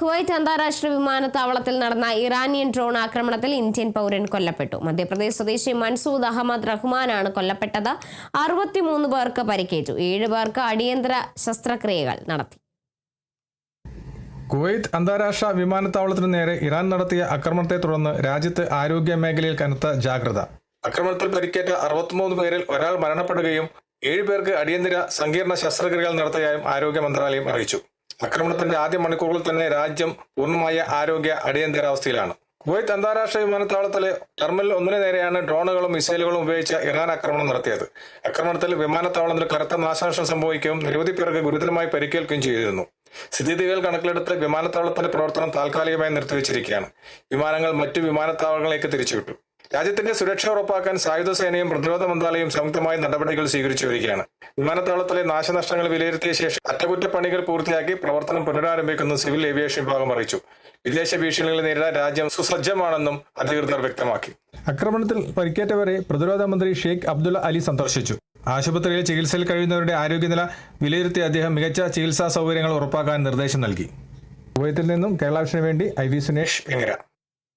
Kuwait അന്താരാഷ്ട്ര വിമാനത്താവളത്തിൽ നടന്ന ഇറാനിയൻ ഡ്രോൺ ആക്രമണത്തിൽ ഇന്ത്യൻ പൗരൻ കൊല്ലപ്പെട്ടു. മധ്യപ്രദേശ് സ്വദേശി മൻസൂദ് അഹമ്മദ് റഹ്മാനാണ് കൊല്ലപ്പെട്ടത്. 63 പേർക്ക് പരിക്കേറ്റു. 7 പേർക്ക് അടിയന്തര ശസ്ത്രക്രിയകൾ നടത്തി. കുവൈറ്റ് അന്താരാഷ്ട്ര വിമാനത്താവളത്തിനു നേരെ ഇറാൻ നടത്തിയ ആക്രമണത്തെ തുടർന്ന് രാജ്യത്ത് ആരോഗ്യ മേഖലയിൽ കനത്ത ജാഗ്രത. ആക്രമണത്തിൽ പരിക്കേറ്റ 63 പേരിൽ ഒരാൾ മരണപ്പെടുകയും 7 പേർക്ക് അടിയന്തര സങ്കീർണ ശസ്ത്രക്രിയകൾ നടത്തിയതായും ആരോഗ്യ മന്ത്രാലയം അറിയിച്ചു. ആക്രമണത്തിന്റെ ആദ്യ മണിക്കൂറുകളിൽ തന്നെ രാജ്യം പൂർണ്ണമായ ആരോഗ്യ അടിയന്തരാവസ്ഥയിലാണ്. കുവൈറ്റ് അന്താരാഷ്ട്ര വിമാനത്താവളത്തിലെ ടെർമിനൽ 1 നേരെയാണ് ഡ്രോണുകളും മിസൈലുകളും ഉപയോഗിച്ച് ഇറാൻ ആക്രമണം നടത്തിയത്. ആക്രമണത്തിൽ വിമാനത്താവളത്തിൽ കനത്ത നാശനഷ്ടം സംഭവിക്കുകയും നിരവധി പേർക്ക് ഗുരുതരമായി പരിക്കേൽക്കുകയും ചെയ്തിരുന്നു. സ്ഥിതിഗതികൾ കണക്കിലെടുത്ത് വിമാനത്താവളത്തിന്റെ പ്രവർത്തനം താൽക്കാലികമായി നിർത്തിവച്ചിരിക്കുകയാണ്. വിമാനങ്ങൾ മറ്റു വിമാനത്താവളങ്ങളിലേക്ക് തിരിച്ചുവിട്ടു. രാജ്യത്തിന്റെ സുരക്ഷ ഉറപ്പാക്കാൻ സായുധ സേനയും പ്രതിരോധ മന്ത്രാലയവും സംയുക്തമായ നടപടികൾ സ്വീകരിച്ചു വരികയാണ്. വിമാനത്താവളത്തിലെ നാശനഷ്ടങ്ങൾ വിലയിരുത്തിയ ശേഷം അറ്റകുറ്റപ്പണികൾ പൂർത്തിയാക്കി പ്രവർത്തനം പുനരാരംഭിക്കുന്ന സിവിൽ ഏവിയേഷൻ വിഭാഗം അറിയിച്ചു. വിദേശ ഭീഷണികളെ നേരിടാൻ രാജ്യം സുസജ്ജമാണെന്നും അധികൃതർ വ്യക്തമാക്കി. ആക്രമണത്തിൽ പരിക്കേറ്റവരെ പ്രതിരോധ മന്ത്രി ഷെയ്ഖ് അബ്ദുള്ള അലി സന്ദർശിച്ചു. ആശുപത്രിയിൽ ചികിത്സയിൽ കഴിയുന്നവരുടെ ആരോഗ്യനില വിലയിരുത്തിയ അദ്ദേഹം മികച്ച ചികിത്സാ സൗകര്യങ്ങൾ ഉറപ്പാക്കാൻ നിർദ്ദേശം നൽകി. കുവൈത്തിൽ നിന്നും കേരള വിഷന് വേണ്ടി IV സുനേഷ് വെങ്ങര.